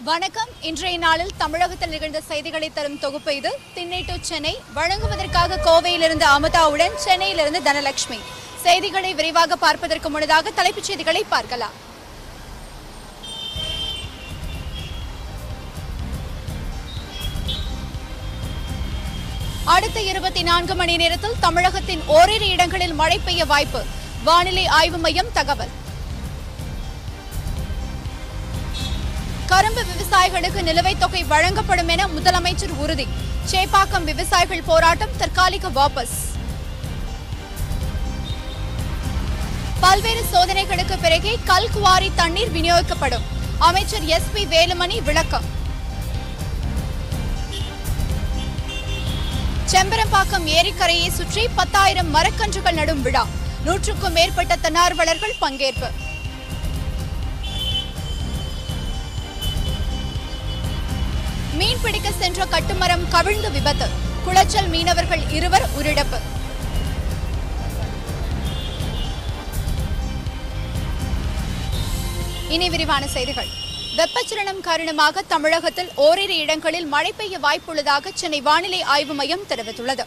வணக்கம். இன்றைய நாளில் தமிழகத்தில் நிகழ்ந்த செய்திகளை தரும் தொகுப்பு இது. திண்ணை டு சென்னை வழங்குவதற்காக கோவையிலிருந்து அமுதாவுடன் சென்னையிலிருந்து தனலட்சுமி. செய்திகளை விரிவாக பார்ப்பதற்கு முன்னதாக தலைப்புச் செய்திகளை பார்க்கலாம். அடுத்த 24 மணி நேரத்தில் தமிழகத்தின் ஓரிரு இடங்களில் மழை பெய்ய வாய்ப்பு. வானிலை ஆய்வு மையம் தகவல். கரும்பு விவசாயிகளுக்கு நிலுவைத் தொகை வழங்கப்படும் என முதலமைச்சர் உறுதி. சேப்பாக்கம் விவசாயிகள் போராட்டம் தற்காலிக வாபஸ். பல்வேறு சோதனைகளுக்கு பிறகே கல்குவாரி தண்ணீர் விநியோகிக்கப்படும். அமைச்சர் SP வேலுமணி விளக்கம். செம்பரம்பாக்கம் ஏரிக்கரையை சுற்றி 10,000 மரக்கன்றுகள் நடும் விழா. 100க்கும் மேற்பட்ட தன்னார்வலர்கள் பங்கேற்பு. மீன்பிடிக்க சென்ற கட்டுமரம் கவிழ்ந்து விபத்து. குளச்சல் மீனவர்கள் 2 உயிரிழப்பு. இனி விரிவான செய்திகள். வெப்பச்சலனம் காரணமாக தமிழகத்தில் ஓரிரு இடங்களில் மழை பெய்ய வாய்ப்புள்ளதாக சென்னை வானிலை ஆய்வு மையம் தெரிவித்துள்ளது.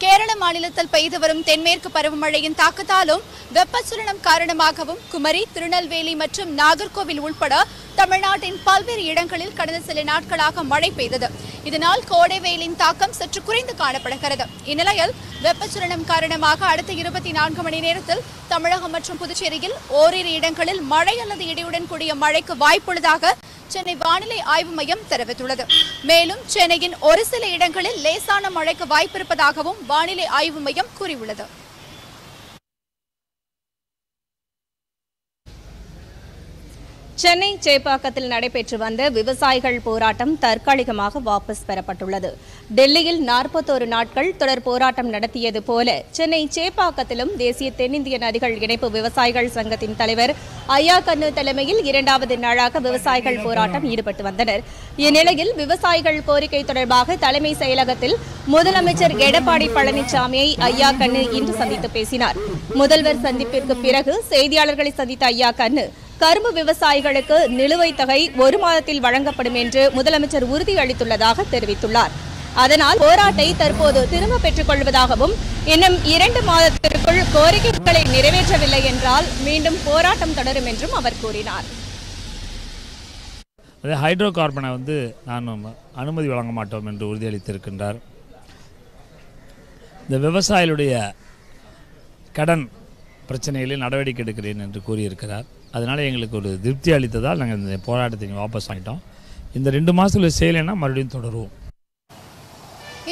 கேரள மாநிலத்தில் பெய்து வரும் தென்மேற்கு பருவமழையின் தாக்கத்தாலும் வெப்பச்சலனம் காரணமாகவும் குமரி, திருநெல்வேலி மற்றும் நாகர்கோவில் உட்பட தமிழ்நாட்டின் பல்வேறு இடங்களில் கடந்த சில நாட்களாக மழை பெய்தது. இதனால் கோடை வெயிலின் தாக்கம் சற்று குறைந்து காணப்படுகிறது. இந்நிலையில் வெப்பச்சலனம் காரணமாக அடுத்த 24 மணி நேரத்தில் தமிழகம் மற்றும் புதுச்சேரியில் ஓரிரு இடங்களில் மழை அல்லது இடியுடன் கூடிய மழைக்கு வாய்ப்புள்ளதாக சென்னை வானிலை ஆய்வு மையம் தெரிவித்துள்ளது. மேலும் சென்னையின் ஒரு சில இடங்களில் லேசான மழைக்கு வாய்ப்பிருப்பதாகவும் வானிலை ஆய்வு மையம் கூறியுள்ளது. சென்னை சேப்பாக்கத்தில் நடைபெற்று வந்த விவசாயிகள் போராட்டம் தற்காலிகமாக வாபஸ் பெறப்பட்டுள்ளது. டெல்லியில் 41 நாட்கள் தொடர் போராட்டம் நடத்தியது போல சென்னை சேப்பாக்கத்திலும் தேசிய தென்னிந்திய நதிகள் இணைப்பு விவசாயிகள் சங்கத்தின் தலைவர் ஐயா கண்ணு தலைமையில் 2வது நாளாக விவசாயிகள் போராட்டம் ஈடுபட்டு வந்தனர். இந்நிலையில் விவசாயிகள் கோரிக்கை தொடர்பாக தலைமை செயலகத்தில் முதலமைச்சர் எடப்பாடி பழனிசாமியை ஐயா கண்ணு இன்று சந்தித்து பேசினார். முதல்வர் சந்திப்பிற்கு பிறகு செய்தியாளர்களை சந்தித்த ஐயா கண்ணு கரும்பு விவசாயிகளுக்கு நிலுவைத் தொகை 1 மாதத்தில் வழங்கப்படும் என்று முதலமைச்சர் உறுதியளித்துள்ளதாக தெரிவித்துள்ளார். அதனால் போராட்டத்தை தற்போது திரும்ப பெற்றுக் கொள்வதாகவும் இன்னும் 2 மாதத்திற்குள் கோரிக்கைகளை நிறைவேற்றவில்லை என்றால் மீண்டும் போராட்டம் தொடரும் என்றும் அவர் கூறினார். ஹைட்ரோ கார்பனை நான் அனுமதி வழங்க மாட்டோம் என்று உறுதியளித்திருக்கின்றார். இந்த விவசாயிகளுடைய கடன் பிரச்சனைகளில் நடவடிக்கை எடுக்கிறேன் என்று கூறியிருக்கிறார். அதனால் எங்களுக்கு ஒரு திருப்தி அளித்ததால் நாங்கள் இந்த போராட்டத்தை வாபஸ் ஆகிட்டோம். இந்த 2 மாதத்தில் செய்யலைன்னா மறுபடியும் தொடருவோம்.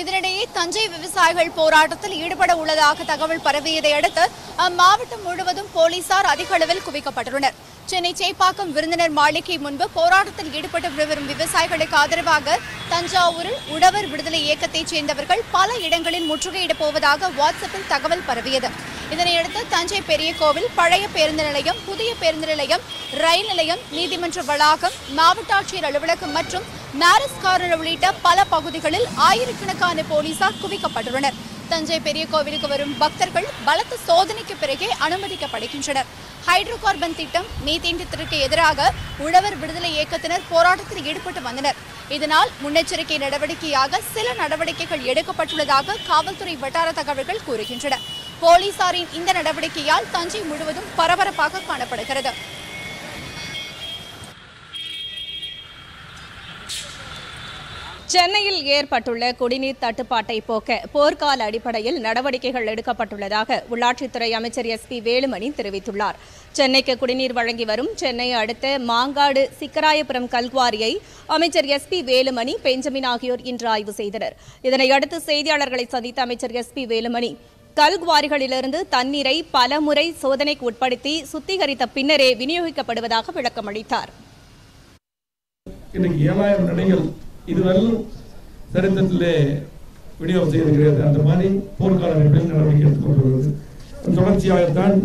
இதனிடையே தஞ்சை விவசாயிகள் போராட்டத்தில் ஈடுபட உள்ளதாக தகவல் பரவியதை அடுத்து அம்மாவட்டம் முழுவதும் போலீசார் அதிக அளவில் குவிக்கப்பட்டுள்ளனர். சென்னை சேப்பாக்கம் விருந்தினர் மாளிகை முன்பு போராட்டத்தில் ஈடுபட்டு வரும் விவசாயிகளுக்கு ஆதரவாக தஞ்சாவூரில் உழவர் விடுதலை இயக்கத்தைச் சேர்ந்தவர்கள் பல இடங்களில் முற்றுகையிடப் போவதாக வாட்ஸ்அப்பில் தகவல் பரவியது. இதனையடுத்து தஞ்சை பெரிய கோவில், பழைய பேருந்து நிலையம், புதிய பேருந்து நிலையம், ரயில் நிலையம், நீதிமன்ற வளாகம், மாவட்ட ஆட்சியர் அலுவலகம் மற்றும் நாரஸ் கார்னர் உள்ளிட்ட பல பகுதிகளில் ஆயிரக்கணக்கான போலீசார் குவிக்கப்பட்டுள்ளனர். தஞ்சை பெரிய கோவிலுக்கு வரும் பக்தர்கள் பலத்த சோதனைக்கு பிறகே அனுமதிக்கப்படுகின்றனர். ஹைட்ரோ கார்பன் திட்டம், மீத்தேன் திட்டத்திற்கு எதிராக உழவர் விடுதலை இயக்கத்தினர் போராட்டத்தில் ஈடுபட்டு வந்தனர். இதனால் முன்னெச்சரிக்கை நடவடிக்கையாக சில நடவடிக்கைகள் எடுக்கப்பட்டுள்ளதாக காவல்துறை வட்டார தகவல்கள் கூறுகின்றன. போலீசாரின் இந்த நடவடிக்கையால் தஞ்சை முழுவதும் பரபரப்பாக காணப்படுகிறது. சென்னையில் ஏற்பட்டுள்ள குடிநீர் தட்டுப்பாட்டை போக்க போர்க்கால அடிப்படையில் நடவடிக்கைகள் எடுக்கப்பட்டுள்ளதாக உள்ளாட்சித்துறை அமைச்சர் SP வேலுமணி தெரிவித்துள்ளார். சென்னைக்கு குடிநீர் வழங்கி வரும் சென்னை அடுத்த மாங்காடு சிக்கராயபுரம் கல்குவாரியை அமைச்சர் SP வேலுமணி, பெஞ்சமின் ஆகியோர் இன்று ஆய்வு செய்தனர். இதனையடுத்து செய்தியாளர்களை சந்தித்த அமைச்சர் SP வேலுமணி கல்குவாரிகளிலிருந்து தண்ணீரை பலமுறை சோதனைக்கு உட்படுத்தி சுத்திகரித்த பின்னரே விநியோகிக்கப்படுவதாக விளக்கம் அளித்தார். இதுவரையிலும் சரித்திரத்திலே விநியோகம் செய்திருக்கிறது. அந்த மாதிரி போர்க்கால அடிப்படையில் நடவடிக்கை எடுத்துக்கொண்டு வருவது தொடர்ச்சியாகத்தான்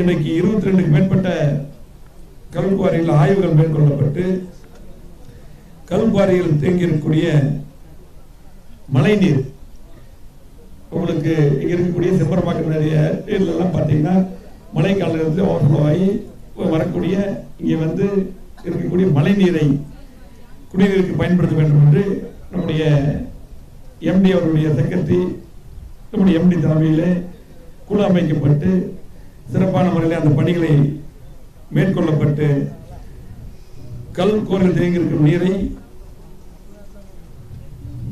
இன்றைக்கு 22க்கு மேற்பட்ட கல்குவாரிகள் ஆய்வுகள் மேற்கொள்ளப்பட்டு கல்குவாரியில் தேங்கியிருக்கக்கூடிய மழைநீர் உங்களுக்கு இங்க இருக்கக்கூடிய செம்பரம்பாக்கம் நிறைய எல்லாம் பார்த்தீங்கன்னா மழைக்காலத்திலிருந்து ஓவர்ஃப்ளோ ஆகி வரக்கூடிய இங்கே இருக்கக்கூடிய மழை நீரை குடிநீருக்கு பயன்படுத்த வேண்டும் என்று நம்முடைய எம்டி அவருடைய செக்ரட்டரி நம்முடைய எம்டி தலைமையிலே குழு அமைக்கப்பட்டு சிறப்பான முறையில் அந்த பணிகளை மேற்கொள்ளப்பட்டு கல் கோரில் தேங்கியிருக்கும் நீரை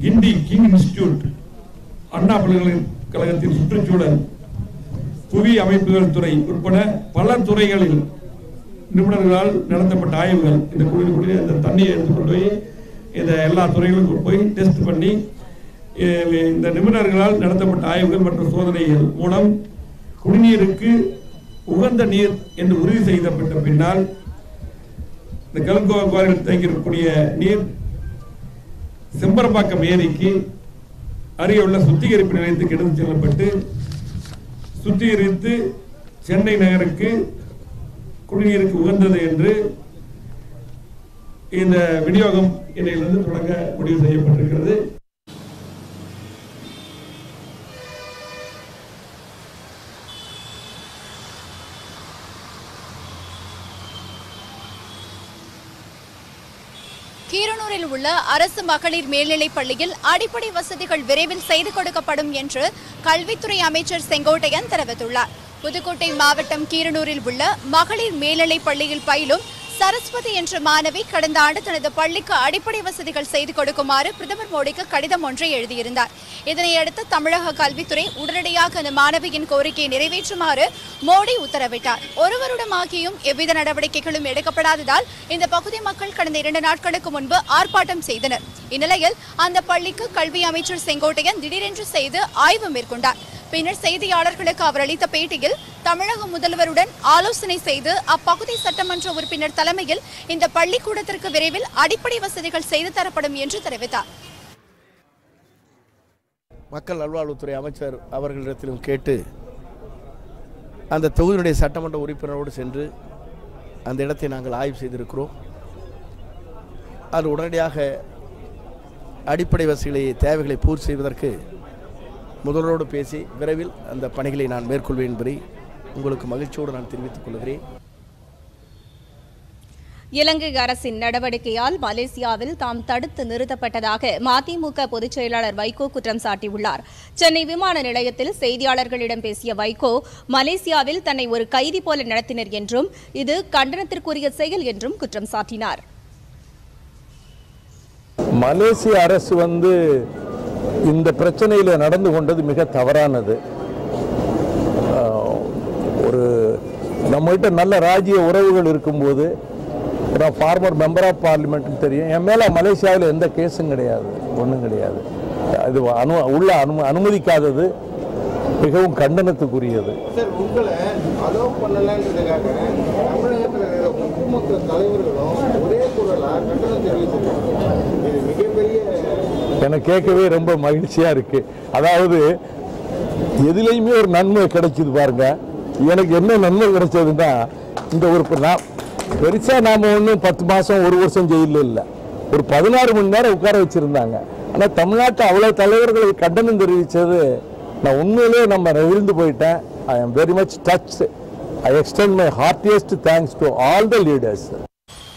கிண்டி கிங் இன்ஸ்டிடியூட் அண்ணா பல்கலைக்கழகத்தின் சுற்றுச்சூழல் புவி அமைப்புகள் துறை உட்பட பல துறைகளில் நிபுணர்களால் நடத்தப்பட்ட ஆய்வுகள் இந்த குடிநீர் அந்த தண்ணியை எடுத்துக்கொண்டு போய் இந்த எல்லா துறைகளுக்கும் போய் டெஸ்ட் பண்ணி இந்த நிபுணர்களால் நடத்தப்பட்ட ஆய்வுகள் மற்றும் சோதனைகள் மூலம் குடிநீருக்கு உகந்த நீர் என்று உறுதி செய்யப்பட்ட பின்னால் இந்த கல்கோவாரில் தேங்கியிருக்கக்கூடிய நீர் செம்பரம்பாக்கம் ஏரிக்கு அருகே உள்ள சுத்திகரிப்பு நிலையத்துக்கு எடுத்து செல்லப்பட்டு சுத்திகரித்து சென்னை நகருக்கு குடிநீருக்கு உகந்தது என்று இந்த விநியோகம் இன்றையிலிருந்து தொடங்க முடிவு செய்யப்பட்டிருக்கிறது. கீரனூரில் உள்ள அரசு மகளிர் மேல்நிலைப் பள்ளியில் அடிப்படை வசதிகள் விரைவில் செய்து கொடுக்கப்படும் என்று கல்வித்துறை அமைச்சர் செங்கோட்டையன் தெரிவித்துள்ளார். புதுக்கோட்டை மாவட்டம் கீரனூரில் உள்ள மகளிர் மேல்நிலைப் பள்ளியில் பயிலும் சரஸ்வதி என்ற மாணவி கடந்த ஆண்டு தனது பள்ளிக்கு அடிப்படை வசதிகள் செய்து கொடுக்குமாறு பிரதமர் மோடிக்கு கடிதம் ஒன்றை எழுதியிருந்தார். இதனையடுத்து தமிழக கல்வித்துறை உடனடியாக அந்த மாணவியின் கோரிக்கையை நிறைவேற்றுமாறு மோடி உத்தரவிட்டார். ஒரு வருடமாகியும் எவ்வித நடவடிக்கைகளும் எடுக்கப்படாததால் இந்த பகுதி மக்கள் கடந்த 2 நாட்களுக்கு முன்பு ஆர்ப்பாட்டம் செய்தனர். இந்நிலையில் அந்த பள்ளிக்கு கல்வி அமைச்சர் செங்கோட்டையன் திடீரென்று செய்து ஆய்வு மேற்கொண்டார். பின்னர் செய்தியாளர்களுக்கு அவர் அளித்த பேட்டியில் தமிழக முதல்வருடன் ஆலோசனை செய்து அப்பகுதி சட்டமன்ற உறுப்பினர் தலைமையில் இந்த பள்ளிக்கூடத்திற்கு விரைவில் அடிப்படை வசதிகள் செய்து தரப்படும் என்று தெரிவித்தார். மக்கள் நல்வாழ்வுத்துறை அமைச்சர் அவர்களிடத்திலும் கேட்டு அந்த தொகுதியினுடைய சட்டமன்ற உறுப்பினரோடு சென்று அந்த இடத்தை நாங்கள் ஆய்வு செய்திருக்கிறோம். அது உடனடியாக அடிப்படை வசதிகளை தேவைகளை பூர்த்தி செய்வதற்கு முதல்வரோடு பேசி விரைவில் அந்த பணிகளை நான் மேற்கொள்வேன் என்பதை உங்களுக்கு மகிழ்ச்சியோடு நான் தெரிவித்துக் கொள்கிறேன். இலங்கை அரசின் நடவடிக்கையால் மலேசியாவில் தாம் தடுத்து நிறுத்தப்பட்டதாக மதிமுக பொதுச் செயலாளர் வைகோ குற்றம் சாட்டியுள்ளார். சென்னை விமான நிலையத்தில் செய்தியாளர்களிடம் பேசிய வைகோ மலேசியாவில் தன்னை ஒரு கைதி போல நடத்தினர் என்றும் இது கண்டனத்திற்குரிய செயல் என்றும் குற்றம் சாட்டினார். மலேசிய அரசு இந்த பிரச்சனையில் நடந்து கொண்டது மிக தவறானது. ஒரு நம்மகிட்ட நல்ல ராஜ்ய உறவுகள் இருக்கும்போது நான் ஃபார்மர் மெம்பர் ஆஃப் பார்லிமெண்ட்னு தெரியும். என் மேலே மலேசியாவில் எந்த கேஸும் கிடையாது, ஒன்றும் கிடையாது. அது அனுமதிக்காதது மிகவும் கண்டனத்துக்குரியது. சார், உங்களை அலோவ் பண்ணலன்றதுக்காக தமிழகத்தில் ஒட்டுமொத்த தலைவர்களும் ஒரே குரலா கண்டனம் தெரிவிச்சிருக்காங்க. இது மிகப்பெரிய எனக்கு கேட்கவே ரொம்ப மகிழ்ச்சியா இருக்கு. அதாவது எதுலையுமே ஒரு நன்மை கிடைக்குது பாருங்க. எனக்கு என்ன நன்மை கிடைச்சதுன்னா, இந்த ஒரு பெருசா நாம ஒன்றும் 10 மாசம் 1 வருஷம் ஜெயில இல்லை, ஒரு 16 மணி நேரம் உட்கார வச்சிருந்தாங்க. ஆனா தமிழ்நாட்டில் அவ்வளவு தலைவர்களை கண்டனம் தெரிவித்தது நான் உண்மையிலேயே நம்ம நெகிழ்ந்து போயிட்டேன். ஐ am very much touched. I extend my heartiest thanks to all the leaders.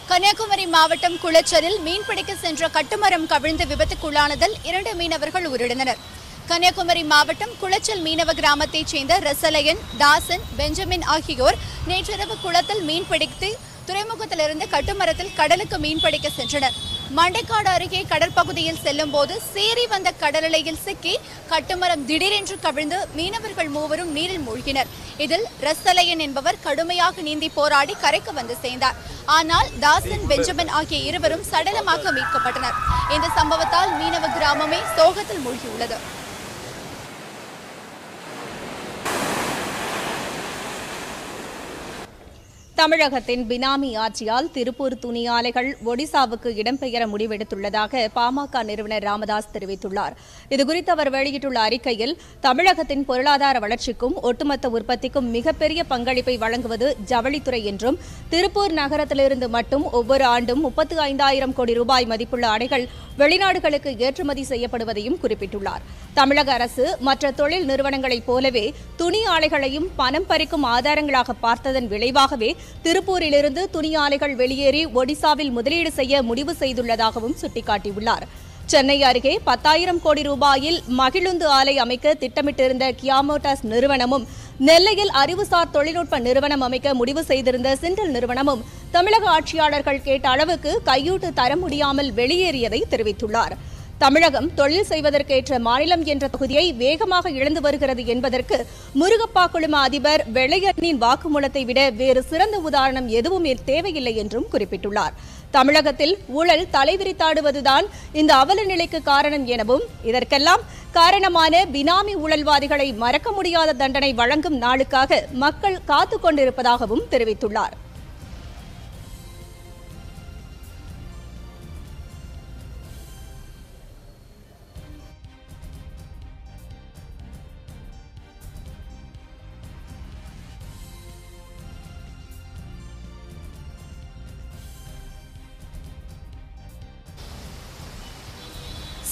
Kanyakumari மாவட்டம் குளச்சலில் மீன்பிடிக்க சென்ற கட்டுமரம் கவிழ்ந்து விபத்துக்குள்ளானதில் 2 மீனவர்கள் உயிரிழந்தனர். கன்னியாகுமரி மாவட்டம் குளச்சல் மீனவ கிராமத்தைச் சேர்ந்த ரசலையன், தாசன், பெஞ்சமின் ஆகியோர் நேற்றிரவு குளத்தில் மீன்பிடித்து துறைமுகத்திலிருந்து கட்டுமரத்தில் கடலுக்கு மீன்பிடிக்க சென்றனர். மண்டைக்காடு அருகே கடற்பகுதியில் செல்லும் போது சேரி வந்த கடல் அலையில் சிக்கி கட்டுமரம் திடீரென்று கவிழ்ந்து மீனவர்கள் 3 நீரில் மூழ்கினர். இதில் ரசலையன் என்பவர் கடுமையாக நீந்தி போராடி கரைக்கு வந்து சேர்ந்தார். ஆனால் தாசன், பெஞ்சமின் ஆகிய இருவரும் சடலமாக மீட்கப்பட்டனர். இந்த சம்பவத்தால் மீனவ கிராமமே சோகத்தில் மூழ்கியுள்ளது. தமிழகத்தின் பினாமி ஆட்சியால் திருப்பூர் துணி ஆலைகள் ஒடிசாவுக்கு இடம்பெயர முடிவெடுத்துள்ளதாக பாமக நிறுவனர் ராமதாஸ் தெரிவித்துள்ளார். இதுகுறித்து அவர் வெளியிட்டுள்ள அறிக்கையில், தமிழகத்தின் பொருளாதார வளர்ச்சிக்கும் ஒட்டுமொத்த உற்பத்திக்கும் மிகப்பெரிய பங்களிப்பை வழங்குவது ஜவுளித்துறை என்றும், திருப்பூர் நகரத்திலிருந்து மட்டும் ஒவ்வொரு ஆண்டும் 35,000 கோடி ரூபாய் மதிப்புள்ள ஆடைகள் வெளிநாடுகளுக்கு ஏற்றுமதி செய்யப்படுவதையும் குறிப்பிட்டுள்ளார். தமிழக அரசு மற்ற தொழில் நிறுவனங்களைப் போலவே துணி ஆலைகளையும் பணம் பறிக்கும் ஆதாரங்களாக பார்த்ததன் விளைவாகவே திருப்பூரிலிருந்து துணி ஆலைகள் வெளியேறி ஒடிசாவில் முதலீடு செய்ய முடிவு செய்துள்ளதாகவும் சுட்டிக்காட்டியுள்ளார். சென்னை அருகே 10,000 கோடி ரூபாயில் மகிழுந்து ஆலை அமைக்க திட்டமிட்டிருந்த கியா மோட்டார்ஸ் நிறுவனமும், நெல்லையில் அறிவுசார் தொழில்நுட்ப நிறுவனம் அமைக்க முடிவு செய்திருந்த சிண்டல் நிறுவனமும் தமிழக ஆட்சியாளர்கள் கேட்ட அளவுக்கு கையூட்டு தர முடியாமல் வெளியேறியதை தெரிவித்துள்ளார். தமிழகம் தொழில் செய்வதற்கேற்ற மாநிலம் என்ற தகுதியை வேகமாக இழந்து வருகிறது என்பதற்கு முருகப்பா குழும அதிபர் வெள்ளையனின் வாக்குமூலத்தை விட வேறு சிறந்த உதாரணம் எதுவும் தேவையில்லை என்றும் குறிப்பிட்டுள்ளார். தமிழகத்தில் ஊழல் தலைவிரித்தாடுவதுதான் இந்த அவல நிலைக்கு காரணம் எனவும், இதற்கெல்லாம் காரணமான பினாமி ஊழல்வாதிகளை மறக்க முடியாத தண்டனை வழங்கும் நாளுக்காக மக்கள் காத்துக் கொண்டிருப்பதாகவும் தெரிவித்துள்ளார்.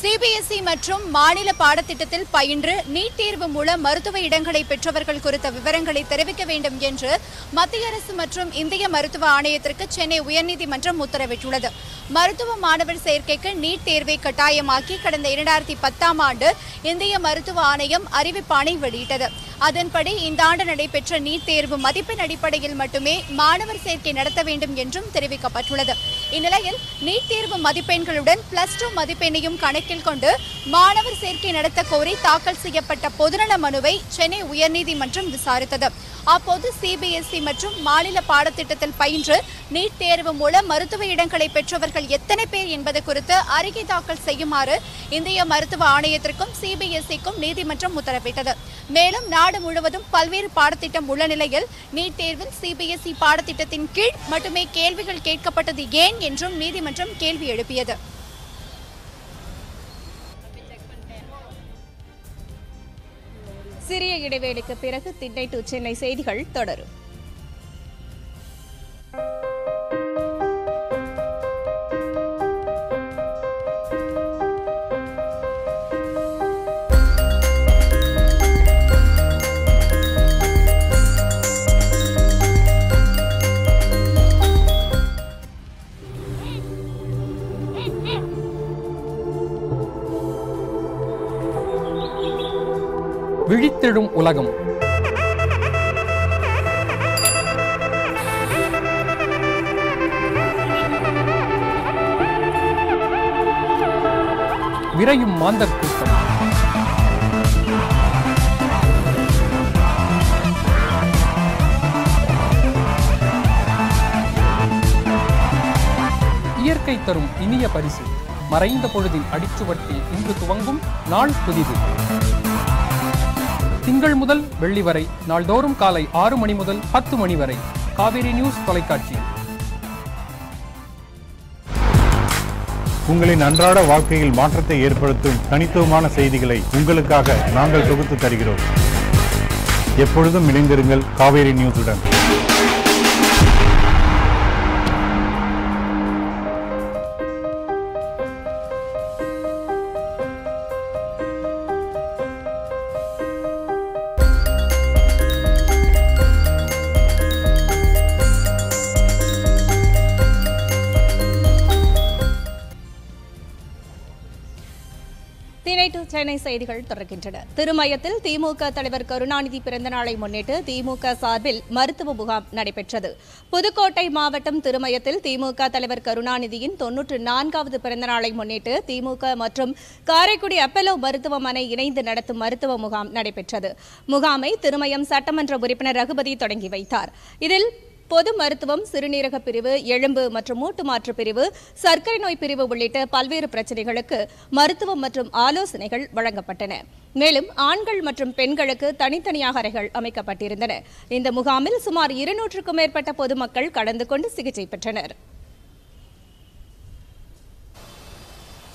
சிபிஎஸ்இ மற்றும் மாநில பாடத்திட்டத்தில் பயின்று நீட் தேர்வு மூலம் மருத்துவ இடங்களை பெற்றவர்கள் குறித்த விவரங்களை தெரிவிக்க வேண்டும் என்று மத்திய அரசு மற்றும் இந்திய மருத்துவ ஆணையத்திற்கு சென்னை உயர்நீதிமன்றம் உத்தரவிட்டுள்ளது. மருத்துவ மாணவர் சேர்க்கைக்கு நீட் தேர்வை கட்டாயமாக்கி கடந்த 2010ஆம் ஆண்டு இந்திய மருத்துவ ஆணையம் அறிவிப்பாணை வெளியிட்டது. அதன்படி இந்த ஆண்டு நடைபெற்ற நீட் தேர்வு மதிப்பெண் அடிப்படையில் மட்டுமே மாணவர் சேர்க்கை நடத்த வேண்டும் என்றும் தெரிவிக்கப்பட்டுள்ளது. இந்நிலையில் நீட் தேர்வு மதிப்பெண்களுடன் +2 மதிப்பெண்ணையும் கணக்கில் கொண்டு மாணவர் சேர்க்கை நடத்த கோரி தாக்கல் செய்யப்பட்ட பொதுநல மனுவை சென்னை உயர்நீதிமன்றம் விசாரித்தது. அப்போது சிபிஎஸ்இ மற்றும் மாநில பாடத்திட்டத்தில் பயின்று நீட் தேர்வு மூலம் மருத்துவ இடங்களை பெற்றவர்கள் எத்தனை பேர் என்பது குறித்து அறிக்கை தாக்கல் செய்யுமாறு இந்திய மருத்துவ ஆணையத்திற்கும் சிபிஎஸ்இக்கும் நீதிமன்றம் உத்தரவிட்டது. மேலும் நாடு முழுவதும் பல்வேறு பாடத்திட்டம் உள்ள நிலையில் நீட் தேர்வில் சிபிஎஸ்இ பாடத்திட்டத்தின் கீழ் மட்டுமே கேள்விகள் கேட்கப்பட்டது ஏன் என்றும் நீதிமன்றம் கேள்வி எழுப்பியது. சிறிய இடைவேளைக்கு பிறகு திண்ணை டு சென்னை செய்திகள் தொடரும். விழித்தெழும் உலகம். விரையும் மாந்தர் கூட்டம். இயற்கை தரும் இனிய பரிசு. மறைந்த பொழுதின் அடிச்சுவட்டில் இன்று துவங்கும் நாள் புதிது. திங்கள் முதல் வெள்ளி வரை நாள்தோறும் காலை 6 மணி முதல் 10 மணி வரை காவேரி நியூஸ் தொலைக்காட்சி. உங்களின் அன்றாட வாழ்க்கையில் மாற்றத்தை ஏற்படுத்தும் தனித்துவமான செய்திகளை உங்களுக்காக நாங்கள் தொகுத்து தருகிறோம். எப்பொழுதும் இணைந்திருங்கள் காவேரி நியூஸுடன். சென்னை செய்திகள் தொடர்கின்றன. திருமயத்தில் திமுக தலைவர் கருணாநிதி பிறந்த நாளை முன்னிட்டு திமுக சார்பில் மருத்துவ முகாம் நடைபெற்றது. புதுக்கோட்டை மாவட்டம் திருமயத்தில் திமுக தலைவர் கருணாநிதியின் 94வது பிறந்த நாளை முன்னிட்டு திமுக மற்றும் காரைக்குடி அப்பல்லோ மருத்துவமனை இணைந்து நடத்தும் மருத்துவ முகாம் நடைபெற்றது. முகாமை திருமயம் சட்டமன்ற உறுப்பினர் ரகுபதி தொடங்கி வைத்தார். இதில் பொது மருத்துவம், சிறுநீரக பிரிவு, எலும்பு மற்றும் மூட்டு மாற்று பிரிவு, சர்க்கரை நோய் பிரிவு உள்ளிட்ட பல்வேறு பிரச்சினைகளுக்கு மருத்துவம் மற்றும் ஆலோசனைகள் வழங்கப்பட்டன. மேலும் ஆண்கள் மற்றும் பெண்களுக்கு தனித்தனியாக அறைகள் அமைக்கப்பட்டிருந்தன. இந்த முகாமில் சுமார் 200க்கும் மேற்பட்ட பொதுமக்கள் கலந்து கொண்டு சிகிச்சை பெற்றனர்.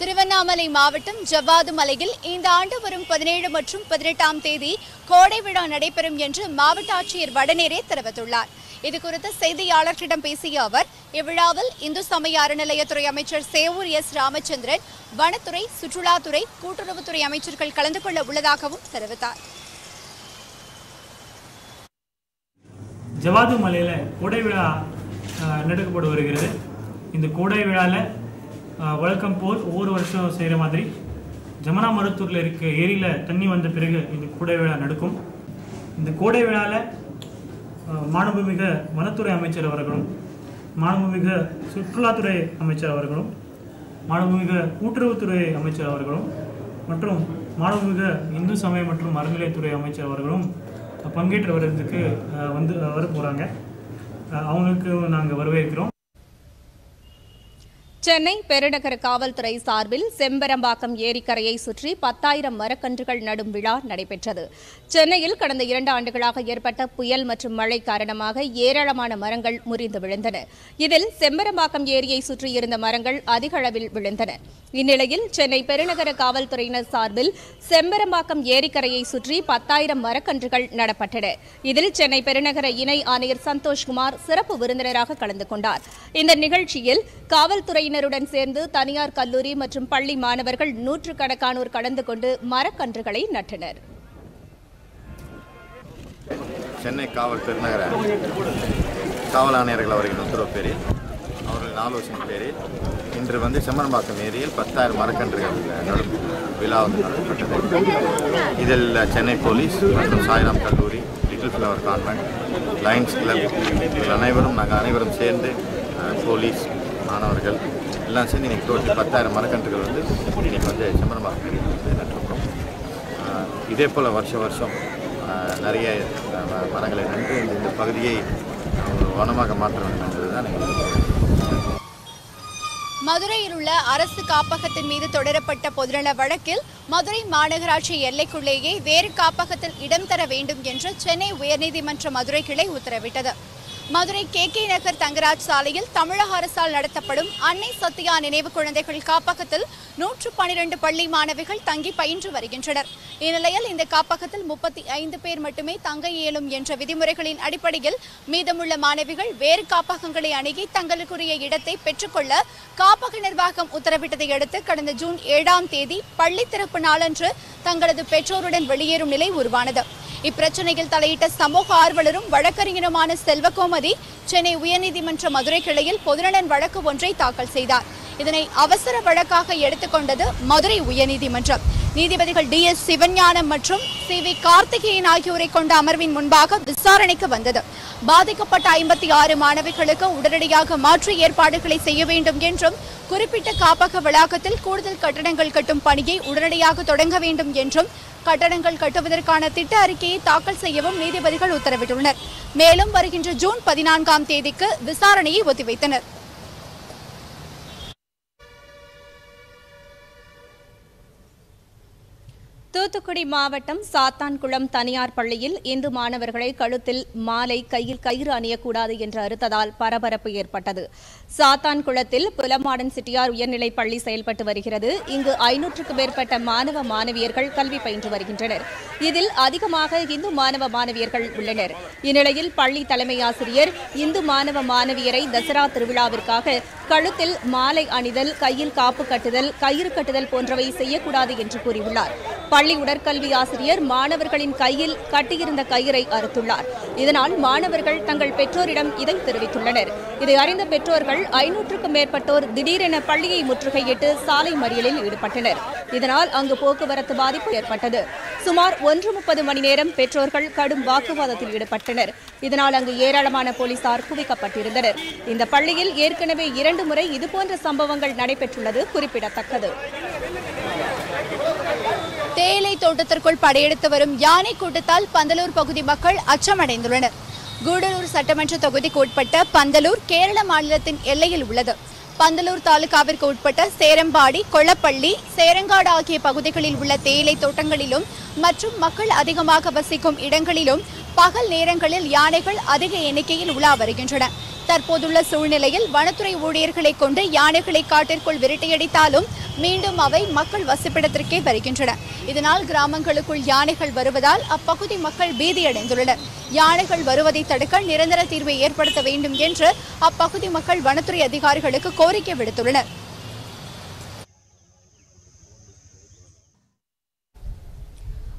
திருவண்ணாமலை மாவட்டம் ஜவ்வாது மலையில் இந்த ஆண்டு வரும் 17 மற்றும் 18ஆம் தேதி கோடை விழா நடைபெறும் என்று மாவட்ட ஆட்சியர் வடநேரே தெரிவித்துள்ளார். இதுகுறித்து செய்தியாளர்களிடம் பேசிய அவர், இவ்விழாவில் இந்து சமய அறநிலையத்துறை அமைச்சர் சேவூர் எஸ் ராமச்சந்திரன், வனத்துறை, சுற்றுலாத்துறை, கூட்டுறவுத்துறை அமைச்சர்கள் கலந்து கொள்ள உள்ளதாகவும் தெரிவித்தார். ஜவாது மலையில் கோடை விழா நடக்கப்பட்டு வருகிறது. இந்த கோடை விழாவில் வழக்கம் போல் ஒவ்வொரு வருஷம் செய்கிற மாதிரி ஜமுனா மருத்தூரில் இருக்க ஏரியில் தண்ணி வந்த பிறகு இந்த கோடை விழா நடக்கும். இந்த கோடை விழாவில் மாண்புமிகு வனத்துறை அமைச்சர் அவர்களும், மாண்புமிகு சுற்றுலாத்துறை அமைச்சர் அவர்களும், மாண்புமிகு கூட்டுறவுத்துறை அமைச்சர் அவர்களும் மற்றும் மாண்புமிகு இந்து சமய மற்றும் அறநிலையத்துறை அமைச்சர் அவர்களும் பங்கேற்று வர்றதுக்கு வர போகிறாங்க. அவங்களுக்கு நாங்கள் வரவேற்கிறோம். சென்னை பெருநகர காவல்துறை சார்பில் செம்பரம்பாக்கம் ஏரிக்கரையை சுற்றி 10,000 மரக்கன்றுகள் நடும் விழா நடைபெற்றது. சென்னையில் கடந்த 2 ஆண்டுகளாக ஏற்பட்ட புயல் மற்றும் மழை காரணமாக ஏராளமான மரங்கள் முறிந்து விழுந்தன. இதில் செம்பரம்பாக்கம் ஏரியை சுற்றி இருந்த மரங்கள் அதிக அளவில் விழுந்தன. இந்நிலையில் சென்னை பெருநகர காவல்துறையினர் சார்பில் செம்பரம்பாக்கம் ஏரிக்கரையை சுற்றி 10,000 மரக்கன்றுகள் நடப்பட்டன. இதில் சென்னை பெருநகர இணை ஆணையர் சந்தோஷ்குமார் சிறப்பு விருந்தினராக கலந்து கொண்டார். இந்த நிகழ்ச்சியில் காவல்துறையினருடன் சேர்ந்து தனியார் கல்லூரி மற்றும் பள்ளி மாணவர்கள் 100கணக்கானோர் கலந்து கொண்டு மரக்கன்றுகளை நட்டனர். சென்னை காவல் பெருநகர காவல் ஆணையர்கள் அவர்களின் உத்தரவு பேரில் அவர்களின் ஆலோசனை பேரில் இன்று செம்பரம்பாக்கம் ஏரியில் 10,000 மரக்கன்றுகள் நடும் விழா நடத்தப்பட்டது. இதில் சென்னை போலீஸ் மற்றும் சாய்ராம் கல்லூரி, little flower convent, Lions club இவர்கள் நாங்கள் அனைவரும் சேர்ந்து போலீஸ் மாணவர்கள் எல்லாம் சேர்ந்து இன்றைக்கி டோட்டல் 10,000 மரக்கன்றுகள் இன்றைக்கி செம்பரம்பாக்கம் ஏரியில் நட்டிருக்கிறோம். இதே போல் வருஷம் நிறைய மரங்களை நட்டு இந்த பகுதியை ஒரு வனமாக மாற்ற வேண்டும் என்பதுதான் மதுரையில் உள்ள அரசு காப்பகத்தின் மீது தொடரப்பட்ட பொதுநல வழக்கில் மதுரை மாநகராட்சி எல்லைக்குள்ளேயே வேறு காப்பகத்தில் இடம் தர வேண்டும் என்று சென்னை உயர்நீதிமன்ற மதுரை கிளை உத்தரவிட்டது. மதுரை KK நகர் தங்கராஜ் சாலையில் தமிழக அரசால் நடத்தப்படும் அன்னை சத்யா நினைவு குழந்தைகள் காப்பகத்தில் 112 பள்ளி மாணவிகள் தங்கி பயின்று வருகின்றனர். இந்நிலையில் இந்த காப்பகத்தில் 35 பேர் மட்டுமே தங்க இயலும் என்ற விதிமுறைகளின் அடிப்படையில் மீதமுள்ள மாணவிகள் வேறு காப்பகங்களை அணுகி தங்களுக்குரிய இடத்தை பெற்றுக்கொள்ள காப்பக நிர்வாகம் உத்தரவிட்டதை அடுத்து கடந்த ஜூன் 7ஆம் தேதி பள்ளி திறப்பு நாளன்று தங்களது பெற்றோருடன் வெளியேறும் நிலை உருவானது. இப்பிரச்சனையில் தலையிட்ட சமூக ஆர்வலரும் வழக்கறிஞருமான செல்வகோமதி சென்னை உயர்நீதிமன்ற மதுரை கிளையில் பொதுநலன் வழக்கு ஒன்றை தாக்கல் செய்தார். இதனை அவசர வழக்காக எடுத்துக்கொண்டது மதுரை உயர்நீதிமன்றம். நீதிபதிகள் DS சிவஞானம் மற்றும் CV கார்த்திகேயன் ஆகியோரை கொண்ட அமர்வின் முன்பாக விசாரணைக்கு வந்தது. பாதிக்கப்பட்ட 56 மாணவிகளுக்கு உடனடியாக மாற்று ஏற்பாடுகளை செய்ய வேண்டும் என்றும் குறிப்பிட்ட காப்பக வளாகத்தில் கூடுதல் கட்டடங்கள் கட்டும் பணியை உடனடியாக தொடங்க வேண்டும் என்றும் கட்டடங்கள் கட்டுவதற்கான திட்ட அறிக்கையை தாக்கல் செய்யவும் நீதிபதிகள் உத்தரவிட்டுள்ளனர். மேலும் வருகின்ற ஜூன் 14ஆம் தேதிக்கு விசாரணையை ஒத்திவைத்தனர். தூத்துக்குடி மாவட்டம் சாத்தான்குளம் தனியார் பள்ளியில் இந்து மாணவர்களை கழுத்தில் மாலை, கையில் கயிறு அணியக்கூடாது என்று அறுத்ததால் பரபரப்பு ஏற்பட்டது. சாத்தான்குளத்தில் புலமாடன் செட்டியார் உயர்நிலைப் பள்ளி செயல்பட்டு வருகிறது. இங்கு 500க்கும் மேற்பட்ட மாணவ மாணவியர்கள் கல்வி பயின்று வருகின்றனர். இதில் அதிகமாக இந்து மாணவ மாணவியர்கள் உள்ளனர். இந்நிலையில் பள்ளி தலைமை ஆசிரியர் இந்து மாணவ மாணவியரை தசரா திருவிழாவிற்காக கழுத்தில் மாலை அணிதல், கையில் காப்பு கட்டுதல், கயிறு கட்டுதல் போன்றவை செய்யக்கூடாது என்று கூறியுள்ளார். பள்ளி உடற்கல்வி ஆசிரியர் மாணவர்களின் கையில் கட்டியிருந்த கயிறை அறுத்துள்ளார். இதனால் மாணவர்கள் தங்கள் பெற்றோரிடம் இதை தெரிவித்துள்ளனர். இதை அறிந்த பெற்றோர்கள் 500க்கும் மேற்பட்டோர் திடீரென பள்ளியை முற்றுகையிட்டு சாலை மறியலில் ஈடுபட்டனர். இதனால் அங்கு போக்குவரத்து பாதிப்பு ஏற்பட்டது. சுமார் 1:30 மணி நேரம் பெற்றோர்கள் கடும் வாக்குவாதத்தில் ஈடுபட்டனர். இதனால் அங்கு ஏராளமான போலீசார் குவிக்கப்பட்டிருந்தனர். இந்த பள்ளியில் ஏற்கனவே 2 முறை இதுபோன்ற சம்பவங்கள் நடைபெற்றுள்ளது குறிப்பிடத்தக்கது. தேயிலை தோட்டத்திற்குள் படையெடுத்து வரும் யானை கூட்டத்தால் பந்தலூர் பகுதி மக்கள் அச்சமடைந்துள்ளனர். கூடலூர் சட்டமன்ற தொகுதிக்கு உட்பட்ட பந்தலூர் கேரள மாநிலத்தின் எல்லையில் உள்ளது. பந்தலூர் தாலுகாவிற்கு உட்பட்ட சேரம்பாடி, கொளப்பள்ளி, சேரங்காடு ஆகிய பகுதிகளில் உள்ள தேயிலை தோட்டங்களிலும் மற்றும் மக்கள் அதிகமாக வசிக்கும் இடங்களிலும் பகல் நேரங்களில் யானைகள் அதிக எண்ணிக்கையில் உலா வருகின்றன. தற்போதுள்ள சூழ்நிலையில் வனத்துறை ஊழியர்களை கொண்டு யானைகளை காட்டிற்குள் விரட்டியடித்தாலும் மீண்டும் அவை மக்கள் வசிப்பிடத்திற்கே வருகின்றன. இதனால் கிராமங்களுக்குள் யானைகள் வருவதால் அப்பகுதி மக்கள் பீதியடைந்துள்ளனர். யானைகள் வருவதை தடுக்க நிரந்தர தீர்வை ஏற்படுத்த வேண்டும் என்று அப்பகுதி மக்கள் வனத்துறை அதிகாரிகளுக்கு கோரிக்கை விடுத்துள்ளனர்.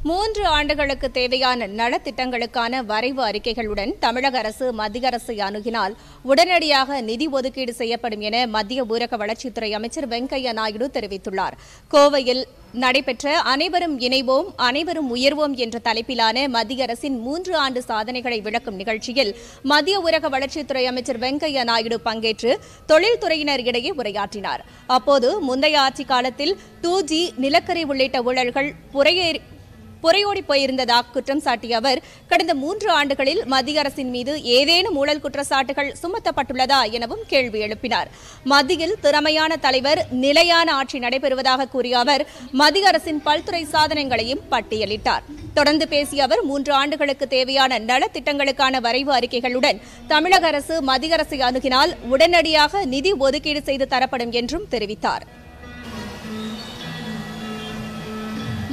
3 ஆண்டுகளுக்கு தேவையான நலத்திட்டங்களுக்கான வரைவு அறிக்கைகளுடன் தமிழக அரசு மத்திய அரசை அணுகினால் உடனடியாக நிதி ஒதுக்கீடு செய்யப்படும் என மத்திய ஊரக வளர்ச்சித்துறை அமைச்சர் வெங்கையா நாயுடு தெரிவித்துள்ளார். கோவையில் நடைபெற்ற அனைவரும் இணைவோம் அனைவரும் உயர்வோம் என்ற தலைப்பிலான மத்திய அரசின் 3 ஆண்டு சாதனைகளை விளக்கும் நிகழ்ச்சியில் மத்திய ஊரக வளர்ச்சித்துறை அமைச்சர் வெங்கையா நாயுடு பங்கேற்று தொழில்துறையினர் இடையே உரையாற்றினார். அப்போது முந்தைய ஆட்சி காலத்தில் 2G நிலக்கரி உள்ளிட்ட ஊழல்கள் புரையோடி போயிருந்ததாக குற்றம் சாட்டிய அவர் கடந்த 3 ஆண்டுகளில் மத்திய அரசின் மீது ஏதேனும் ஊழல் குற்றச்சாட்டுகள் சுமத்தப்பட்டுள்ளதா எனவும் கேள்வி எழுப்பினார். மத்தியில் திறமையான தலைவர், நிலையான ஆட்சி நடைபெறுவதாக கூறிய அவர் மத்திய அரசின் பல்துறை சாதனைகளையும் பட்டியலிட்டார். தொடர்ந்து பேசிய அவர் 3 ஆண்டுகளுக்கு தேவையான நலத்திட்டங்களுக்கான வரைவு அறிக்கைகளுடன் தமிழக அரசு மத்திய அரசை அணுகினால் உடனடியாக நிதி ஒதுக்கீடு செய்து தரப்படும் என்றும் தெரிவித்தார்.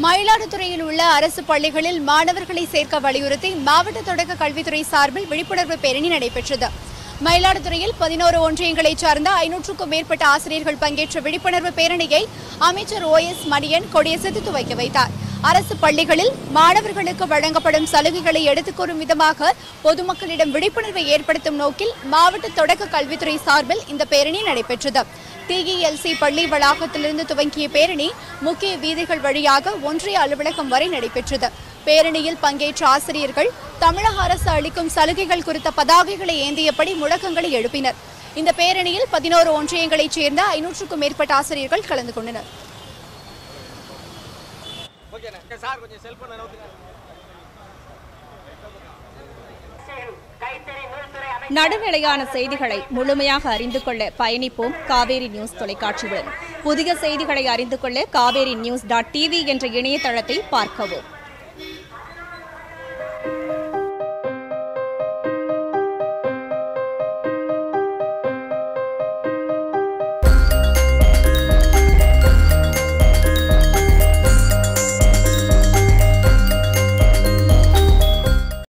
மயிலாடுதுறையில் உள்ள அரசு பள்ளிகளில் மாணவர்களை சேர்க்க வலியுறுத்தி மாவட்ட தொடக்க கல்வித்துறை சார்பில் விழிப்புணர்வு பேரணி நடைபெற்றது. மயிலாடுதுறையில் 11 ஒன்றியங்களைச் சார்ந்த 500க்கும் மேற்பட்ட ஆசிரியர்கள் பங்கேற்ற விழிப்புணர்வு பேரணியை அமைச்சர் OS மணியன் கொடியசைத்து துவக்கி வைத்தார். அரசு பள்ளிகளில் மாணவர்களுக்கு வழங்கப்படும் சலுகைகளை எடுத்துக் கூறும் விதமாக பொதுமக்களிடம் விழிப்புணர்வை ஏற்படுத்தும் நோக்கில் மாவட்ட தொடக்க கல்வித்துறை சார்பில் இந்த பேரணி நடைபெற்றது. TELC பள்ளி வளாகத்திலிருந்து துவங்கிய பேரணி முக்கிய வீதிகள் வழியாக ஒன்றிய அலுவலகம் வரை நடைபெற்றது. பேரணியில் பங்கேற்ற ஆசிரியர்கள் தமிழக அரசு அளிக்கும் சலுகைகள் குறித்த பதாகைகளை ஏந்தியபடி முழக்கங்களை எழுப்பினர். இந்த பேரணியில் 11 ஒன்றியங்களைச் சேர்ந்த 500க்கும் மேற்பட்ட ஆசிரியர்கள் கலந்து கொண்டனர். நடுநிலையான செய்திகளை முழுமையாக அறிந்து கொள்ள பயணிப்போம் காவேரி நியூஸ் தொலைக்காட்சியுடன். புதிய செய்திகளை அறிந்து கொள்ள kaverininews.tv என்ற இணையதளத்தை பார்க்கவும்.